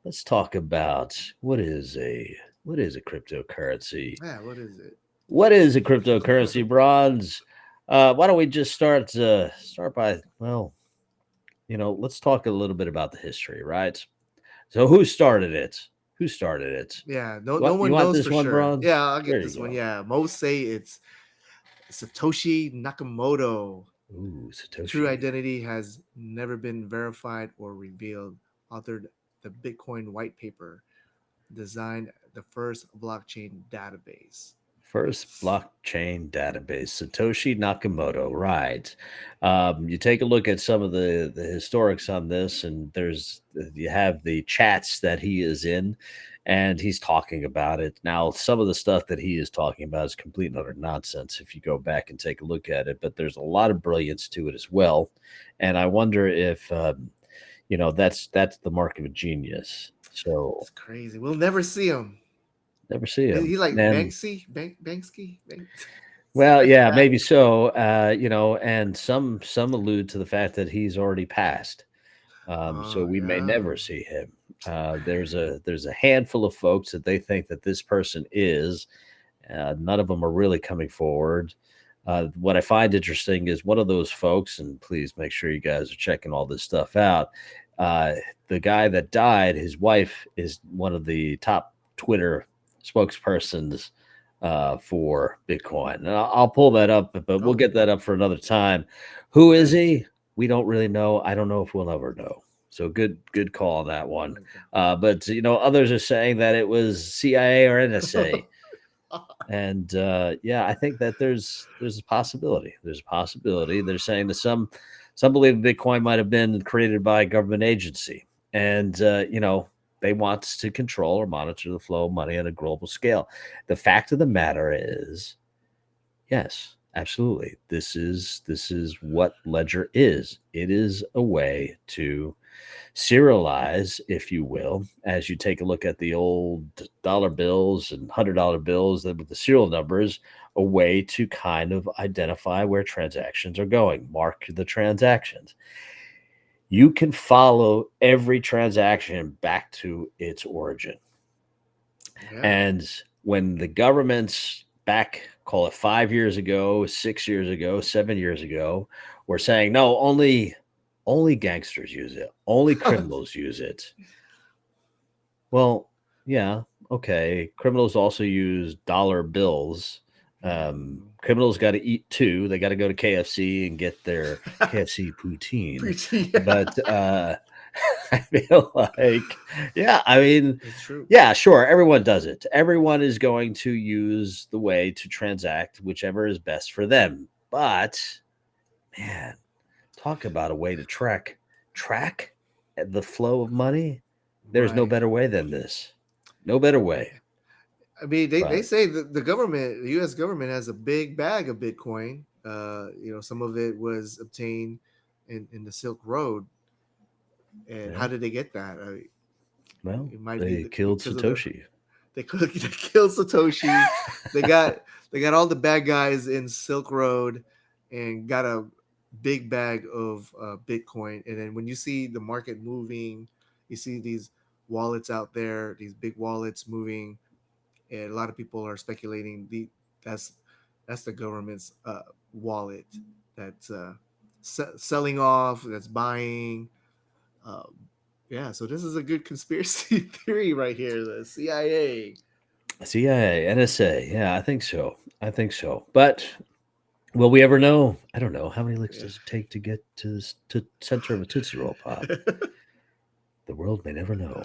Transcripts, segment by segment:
let's talk about what is a cryptocurrency. Yeah, what is it? What is a cryptocurrency, Bronze? Why don't we just start by, well, let's talk a little bit about the history, right? So who started it? Who started it? Yeah, no What you one want knows this for one, sure. Yeah, Bronze? I'll There get you this one. go. Yeah, most say it's Satoshi Nakamoto. Ooh, True Satoshi. identity has never been verified or revealed. Authored the Bitcoin white paper, designed the first blockchain database. First blockchain database, Satoshi Nakamoto. Right. You take a look at some of the historics on this, and you have the chats that he is in, and he's talking about it. Now, some of the stuff that he is talking about is complete and utter nonsense if you go back and take a look at it. But there's a lot of brilliance to it as well, and I wonder if that's the mark of a genius. So It's crazy. We'll never see him. never see him. He's like And Banksy, Banksy, well, like yeah, that. maybe so. And some allude to the fact that he's already passed, so Oh we may yeah. never see him. There's a handful of folks that they think that this person is. None of them are really coming forward. What I find interesting is one of those folks, and please make sure you guys are checking all this stuff out. Uh, the guy that died, his wife is one of the top Twitter spokespersons for Bitcoin. And I'll pull that up, but we'll Oh, get that up for another time. Who is okay. he? We don't really know. I don't know if we'll ever know. So good call on that one. Okay. But others are saying that it was CIA or NSA, and yeah, I think that there's a possibility. There's a possibility. They're saying that some believe Bitcoin might have been created by a government agency, and they want to control or monitor the flow of money on a global scale. The fact of the matter is, yes, absolutely. This is what Ledger is. It is a way to serialize, if you will, as you take a look at the old dollar bills and $100 bills that with the serial numbers, a way to kind of identify where transactions are going, mark the transactions. You can follow every transaction back to its origin. Yeah. And when the governments back, call it 5 years ago, 6 years ago, 7 years ago, were saying, no, only gangsters use it, only criminals use it. Well, yeah, okay. Criminals also use dollar bills. Criminals got to eat too. They got to go to KFC and get their KFC poutine. Preaching. But I feel like, yeah, I mean, It's true. yeah, sure. Everyone does it. Everyone is going to use the way to transact whichever is best for them. But man, talk about a way to track the flow of money. There's no Right. better way than this. No better way. I mean, they Right. say that the government, the U.S. government, has a big bag of Bitcoin. Some of it was obtained in the Silk Road. And Yeah. how did they get that? Well, It might be they killed because of the Satoshi. they killed Satoshi. They got they got all the bad guys in Silk Road and got a big bag of Bitcoin. And then when you see the market moving, you see these wallets out there, these big wallets moving, and a lot of people are speculating that's that's the government's wallet that's selling off, that's buying. Um, yeah, so this is a good conspiracy theory right here. The CIA. CIA, NSA. Yeah, I think so. I think so. But will we ever know? I don't know. How many licks Yeah. does it take to get to the center of a Tootsie Roll Pop? The world may never know.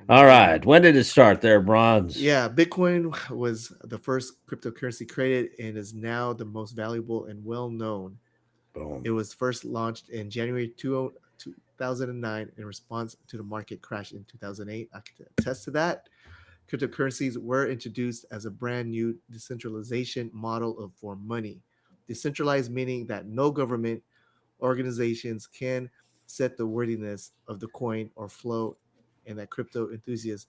All Indeed. right. When did it start there, Bronze? Yeah, Bitcoin was the first cryptocurrency created and is now the most valuable and well known. It Boom. was first launched in January 2009 in response to the market crash in 2008. I can attest to that. Cryptocurrencies were introduced as a brand new decentralization model for money. Decentralized meaning that no government organizations can set the worthiness of the coin or flow, and that crypto enthusiasts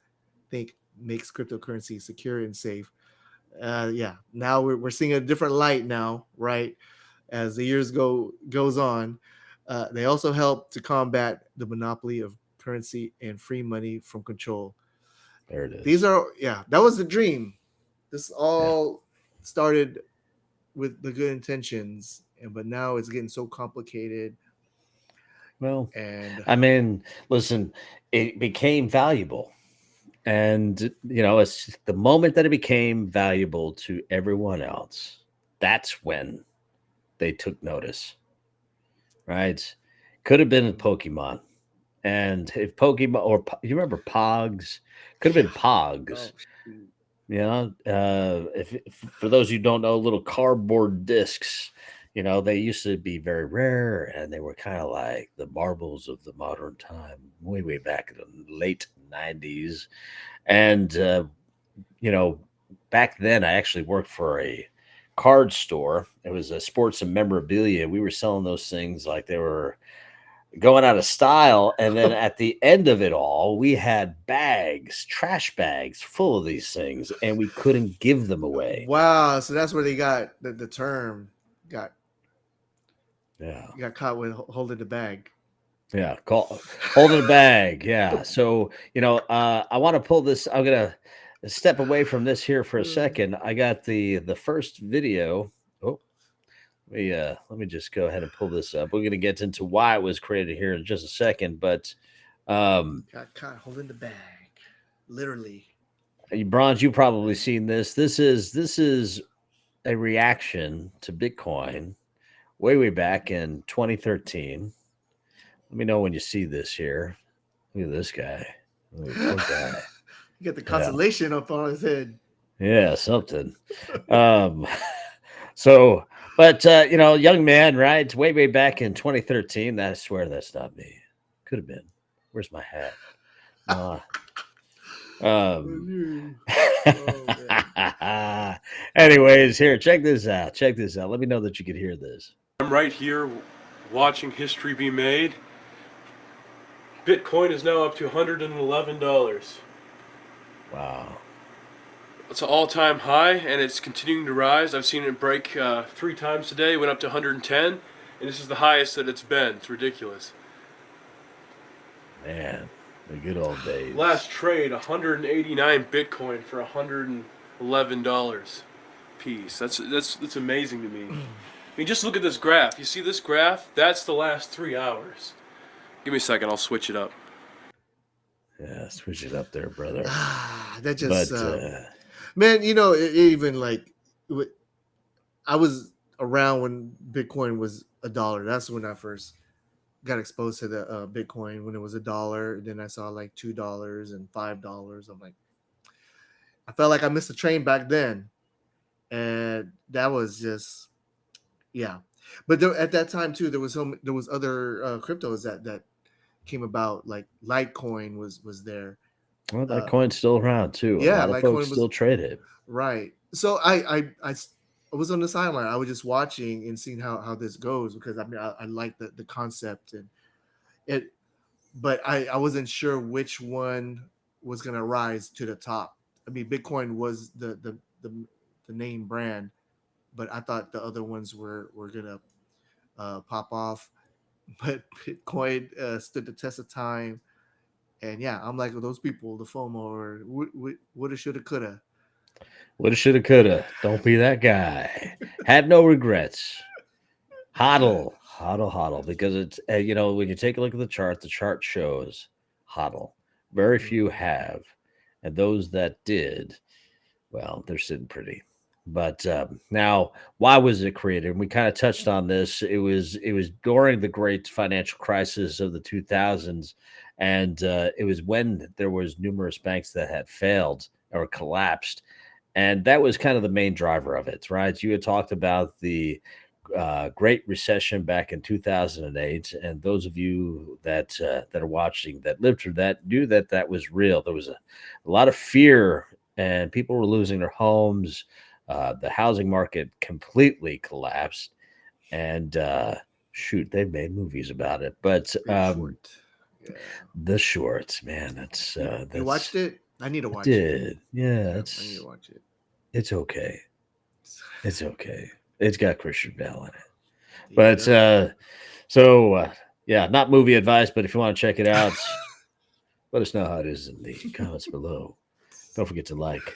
think makes cryptocurrency secure and safe. Yeah, now we're seeing a different light now, right? As the years goes on, they also help to combat the monopoly of currency and free money from control. There it is. These are, that was the dream. This Yeah. all started with the good intentions, but now it's getting so complicated. Well, And I mean, listen, it became valuable. And, it's the moment that it became valuable to everyone else, that's when they took notice, right? Could have been a Pokemon. And if Pokemon you remember Pogs? Could have yeah, been Pogs. oh shoot. If for those who don't know, little cardboard discs, they used to be very rare, and they were kind of like the marbles of the modern time, way back in the late '90s. And you know, back then I actually worked for a card store. It was a sports and memorabilia. We were selling those things like they were going out of style. And then at the end of it all, we had bags, trash bags full of these things, and we couldn't give them away. Wow, so that's where they got the term got Yeah. caught with holding the bag. Yeah. Holding a bag. Yeah. So, I want to pull this. I'm going to step away from this here for a second. I got the first video. Oh, let me just go ahead and pull this up. We're going to get into why it was created here in just a second, but Got caught holding the bag, literally. Bronze, you probably seen this. This is a reaction to Bitcoin way back in 2013. Let me know when you see this here. Look at this guy. Oh, poor guy. You got the Yeah. constellation up on his head. Yeah, something. Um, so, but young man, right? Way back in 2013. I swear that's not me. Could have been. Where's my hat? No. Oh, man. Anyways, here, check this out. Check this out. Let me know that you could hear this. I'm right here watching history be made. Bitcoin is now up to $111. Wow. It's an all-time high, and it's continuing to rise. I've seen it break 3 times today. It went up to 110, and this is the highest that it's been. It's ridiculous. Man, the good old days. Last trade, 189 Bitcoin for $111 piece. That's amazing to me. I mean, just look at this graph. You see this graph? That's the last 3 hours. Give me a second. I'll switch it up. Yeah, switch it up there, brother. That just, But man, it even like, I was around when Bitcoin was $1. That's when I first got exposed to the Bitcoin, when it was $1. Then I saw like $2 and $5. I'm like, I felt like I missed a train back then, and that was just, yeah. But at that time too, there was other cryptos that came about, like Litecoin was there. well, that coin's still around too. A Yeah, lot of Litecoin folks still trade it. right. So I was on the sideline. I was just watching and seeing how this goes, because I mean I like the concept and it, but I wasn't sure which one was gonna rise to the top. I mean, Bitcoin was the name brand, but I thought the other ones were gonna pop off. But Bitcoin stood the test of time, and yeah, I'm like those people, the FOMO, or woulda, shoulda, coulda. Woulda, shoulda, coulda. Don't be that guy. Have no regrets. Hodl, because it's when you take a look at the chart shows hodl. Very few have, and those that did, well, they're sitting pretty. But now, why was it created? And we kind of touched on this. It was during the great financial crisis of the 2000s, and it was when there was numerous banks that had failed or collapsed, and that was kind of the main driver of it, right? You had talked about the Great Recession back in 2008, and those of you that are watching that lived through that knew that that was real. There was a lot of fear, and people were losing their homes. The housing market completely collapsed, and shoot, they've made movies about it. But The Short, man, that's you watched it? I need to watch it. Yeah, I need to watch it. It's okay. It's okay. It's got Christian Bale in it. Yeah, But yeah, not movie advice, but if you want to check it out, Let us know how it is in the comments below. Don't forget to like.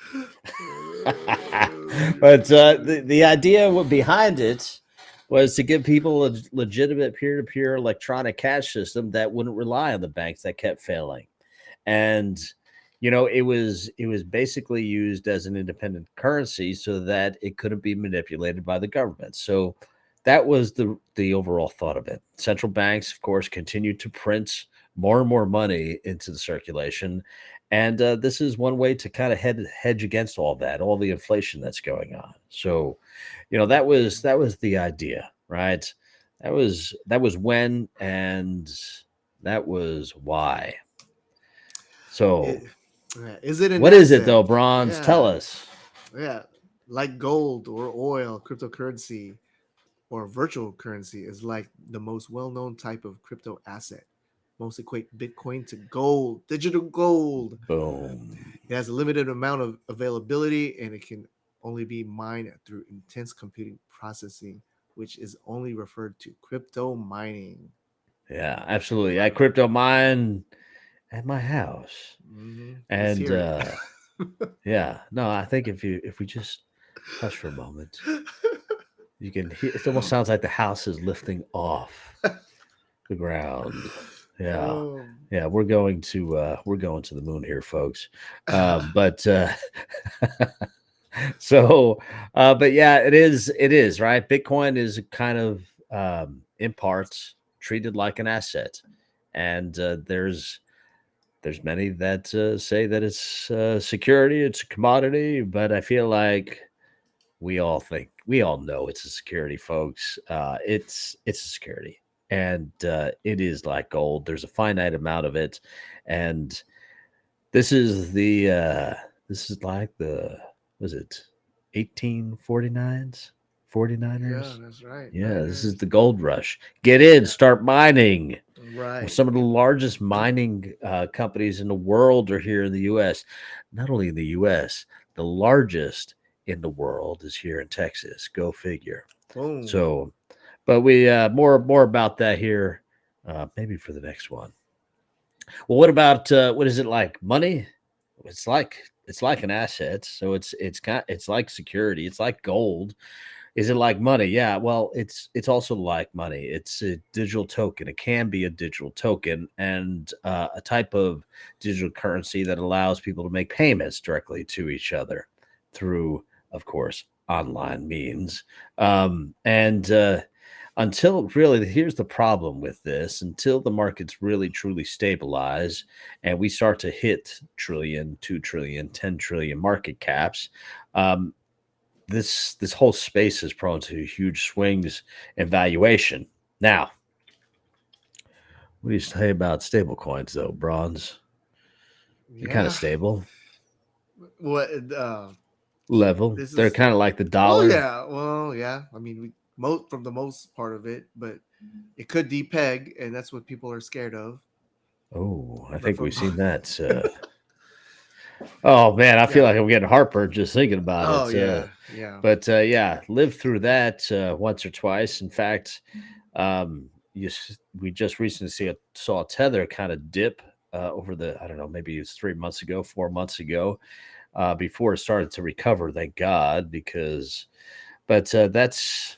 But the idea behind it was to give people a legitimate peer-to-peer electronic cash system that wouldn't rely on the banks that kept failing. And it was basically used as an independent currency so that it couldn't be manipulated by the government. So that was the overall thought of it. Central banks, of course, continued to print more and more money into the circulation, and this is one way to kind of hedge against all that, all the inflation that's going on. So, that was the idea, right? That was when, and that was why. So, It, yeah, is it an what is it though, asset? Bronze? Tell Yeah, us. yeah. Like gold or oil, cryptocurrency or virtual currency is like the most well-known type of crypto asset. Most equate Bitcoin to gold, digital gold. Boom. It has a limited amount of availability and it can only be mined through intense computing processing, which is only referred to crypto mining. Yeah, absolutely. I crypto mine at my house. Let's And hear it. yeah, no, I think if we just hush for a moment, you can hear it almost sounds like the house is lifting off the ground. Yeah. Oh. Yeah, we're going to the moon here, folks. But so but yeah, it is right. Bitcoin is kind of in parts treated like an asset, and there's many that say that it's security, it's a commodity, but I feel like we all know it's a security, folks. It's a security, and it is like gold. There's a finite amount of it, and this is like the was it 1849s, Yeah, 49ers. that's right. Yeah, this is Niners. the gold rush. Get in, Yeah. start mining. Well, Right. some of the largest mining companies in the world are here in the U.S. Not only in the U.S., the largest in the world is here in Texas. Go figure. Boom. So, but we more about that here, maybe for the next one. Well, what about what is it like? Money? It's like an asset, so it's like security. It's like gold. Is it like money? Yeah. Well, it's also like money. It's a digital token. It can be a digital token and a type of digital currency that allows people to make payments directly to each other through, of course, online means. And until really, here's the problem with this: until the markets really truly stabilize and we start to hit trillion, 2 trillion, 10 trillion market caps. Um, this whole space is prone to huge swings in valuation. Now, what do you say about stable coins though, Bronze? They're kind of Yeah. stable, What level. this They're is kind of like the well, dollar. yeah. Well, yeah. I mean, most from the most part of it, but it could depeg, and that's what people are scared of. Oh, I But think we've from seen that. Oh man, I feel yeah. like I'm getting heartburn just thinking about Oh it. yeah. Yeah. But yeah, lived through that once or twice. In fact, we just recently saw Tether kind of dip over the, I don't know, maybe it's 3 months ago, 4 months ago, before it started to recover. Thank God, because but that's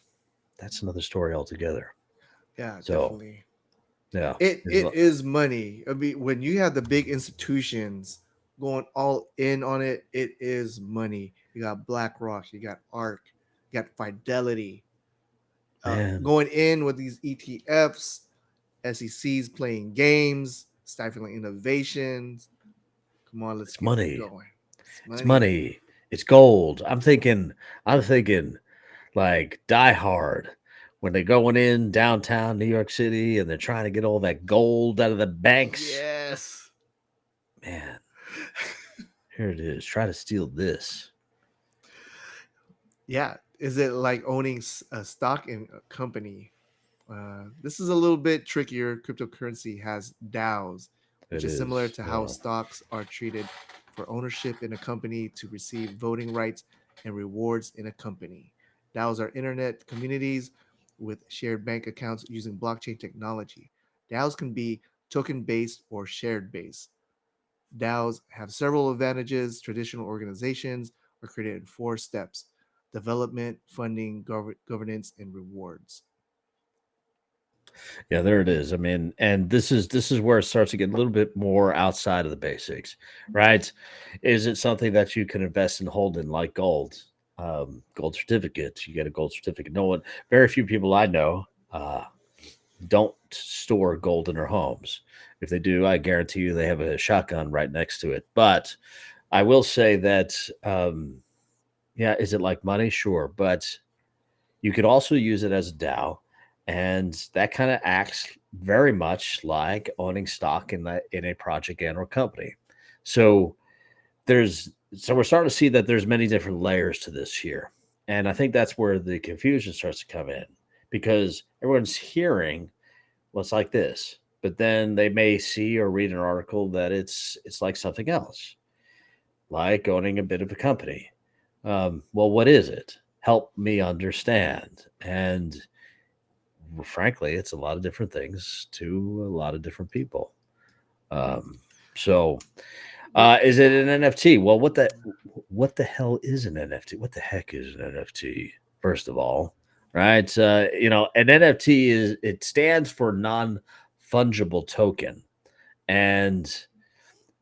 another story altogether. Yeah. So Definitely. yeah, It is money. I mean, when you have the big institutions going all in on it, it is money. You got BlackRock, you got ARK, you got Fidelity, man, going in with these ETFs, SECs playing games, stifling innovations. Come on, let's it's keep it money. going. It's It's money. money. It's gold. I'm thinking like Die Hard when they're going in downtown New York City and they're trying to get all that gold out of the banks. Yes. Man, here it is. Try to steal this. Yeah. Is it like owning a stock in a company? This is a little bit trickier. Cryptocurrency has DAOs, which It is similar is. to how Yeah. stocks are treated for ownership in a company to receive voting rights and rewards in a company. DAOs are internet communities with shared bank accounts using blockchain technology. DAOs can be token based or shared based. DAOs have several advantages. Traditional organizations are created in 4 steps: development, funding, governance, and rewards. Yeah, there it is. I mean, and this is where it starts to get a little bit more outside of the basics, right? Is it something that you can invest and hold in like gold? Gold certificates. You get a gold certificate. No one, very few people I know don't store gold in their homes. If they do, I guarantee you they have a shotgun right next to it. But I will say that, yeah, is it like money? Sure, but you could also use it as a DAO, and that kind of acts very much like owning stock in a project and or company. So we're starting to see that there's many different layers to this here. And I think that's where the confusion starts to come in because everyone's hearing what's like this, but then they may see or read an article that it's like something else, like owning a bit of a company. Well, what is it? Help me understand. And frankly, it's a lot of different things to a lot of different people. Um, so, But is it an NFT? Well, what the hell is an NFT? What the heck is an NFT? First of all, right? An NFT it stands for non fungible token, and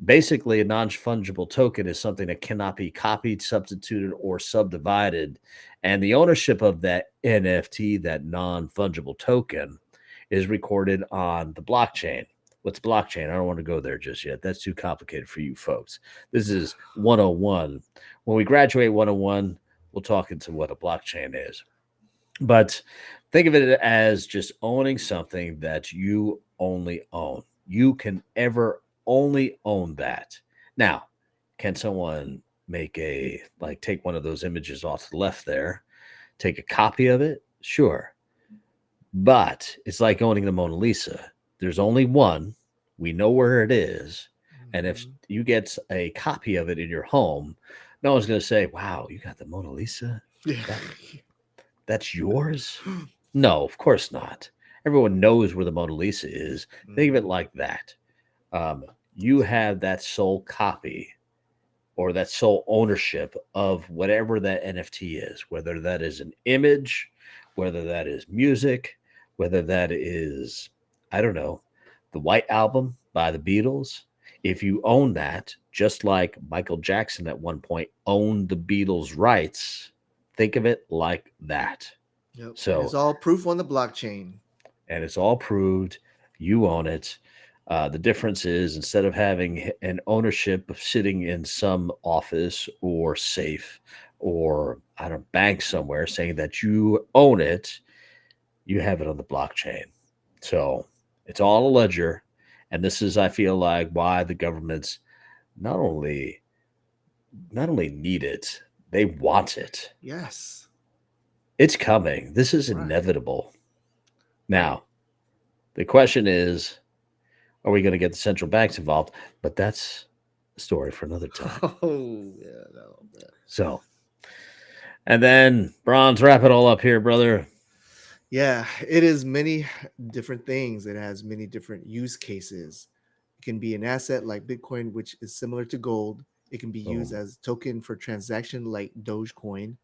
basically, a non fungible token is something that cannot be copied, substituted, or subdivided. And the ownership of that NFT, that non fungible token, is recorded on the blockchain. What's blockchain? I don't want to go there just yet. That's too complicated for you folks. This is 101. When we graduate 101, we'll talk into what a blockchain is. But think of it as just owning something that you only own. You can ever only own that. Now, can someone take one of those images off to the left there, take a copy of it? Sure. But it's like owning the Mona Lisa. There's only one. We know where it is. And if Mhm. you get a copy of it in your home, no one's going to say, wow, you got the Mona Lisa? Yeah. That that's yours? No, of course not. Everyone knows where the Mona Lisa is. Think of it Mhm. like that. You have that sole copy or that sole ownership of whatever that NFT is, whether that is an image, whether that is music, whether that is, I don't know, the White Album by the Beatles. If you own that, just like Michael Jackson at one point owned the Beatles' rights, think of it like that. Yep. And it's So, all proof on the blockchain. and it's all proved. You own it. The difference is instead of having an ownership of sitting in some office or safe or at a bank somewhere saying that you own it, you have it on the blockchain. So it's all a ledger. And this is, I feel like, why the governments not only need it, they want it. Yes. It's coming. This is Right. inevitable. Right. Now, the question is, are we going to get the central banks involved? But that's a story for another time. Oh yeah, no, man. So, and then Bronze, wrap it all up here, brother. Yeah, it is many different things. It has many different use cases. It can be an asset like Bitcoin, which is similar to gold. It can be used Boom, as token for transaction like Dogecoin.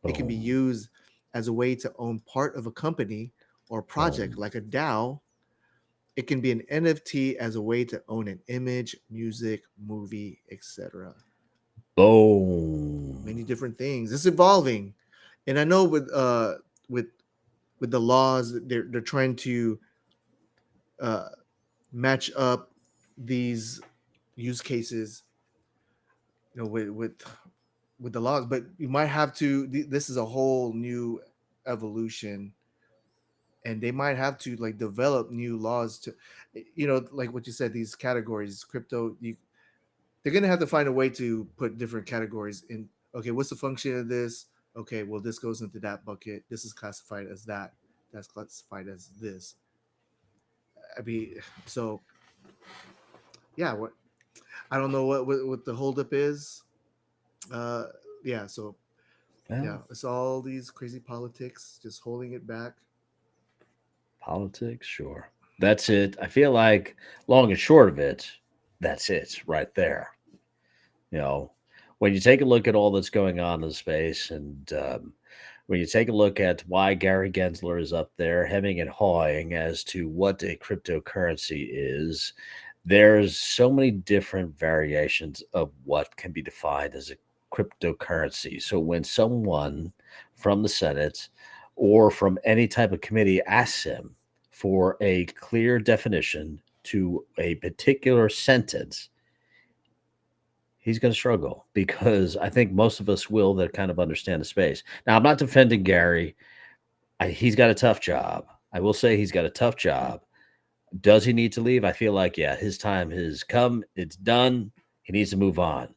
It can be boom, used as a way to own part of a company or project boom, like a DAO. It can be an NFT as a way to own an image, music, movie, etc. Many boom. different things. It's evolving. And I know with with the laws, they're trying to uh match up these use cases, with the laws, but you might have to this is a whole new evolution, and they might have to like develop new laws to, like what you said, these categories, crypto, they're gonna have to find a way to put different categories in. Okay, what's the function of this? Okay, well, this goes into that bucket. This is classified as that. That's classified as this. I mean, so yeah, what I don't know what the holdup is. Uh, yeah, so yeah, Well, it's all these crazy politics just holding it back. politics, sure. That's it. I feel like long and short of it, that's it right there. You know, when you take a look at all that's going on in the space, and when you take a look at why Gary Gensler is up there hemming and hawing as to what a cryptocurrency is, there's so many different variations of what can be defined as a cryptocurrency. So when someone from the Senate or from any type of committee asks him for a clear definition to a particular sentence, he's going to struggle, because I think most of us will that kind of understand the space. Now, I'm not defending Gary. He's got a tough job. I will say he's got a tough job. Does he need to leave? I feel like, yeah, his time has come. It's done. He needs to move on.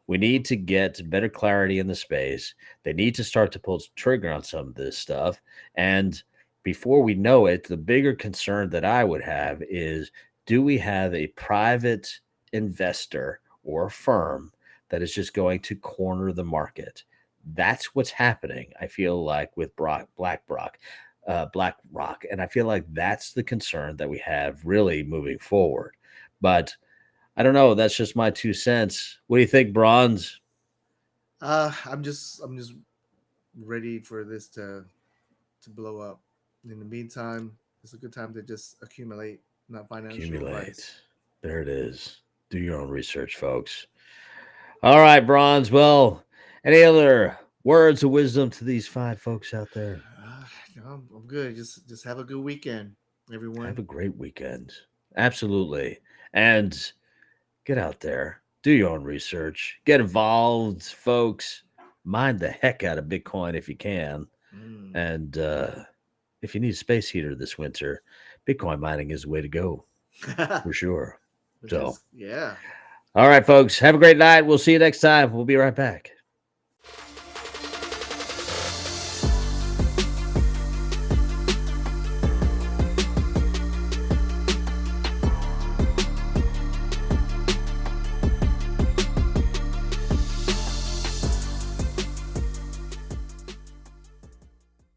We need to get better clarity in the space. They need to start to pull the trigger on some of this stuff. And before we know it, the bigger concern that I would have is, do we have a private investor or a firm that is just going to corner the market? That's what's happening, I feel like, with BlackRock. And I feel like that's the concern that we have really moving forward. But I don't know. That's just my 2 cents. What do you think, Bronze? I'm just ready for this to blow up. In the meantime, it's a good time to just accumulate, not financial Accumulate. advice. There it is. Do your own research, folks. All right, Bronze. Well, any other words of wisdom to these fine folks out there? No, I'm good. Just have a good weekend, everyone. Have a great weekend. Absolutely. And get out there. Do your own research. Get involved, folks. Mine the heck out of Bitcoin if you can. Mm. And if you need a space heater this winter, Bitcoin mining is the way to go, for sure. So, yeah. all right, folks. Have a great night. We'll see you next time. We'll be right back.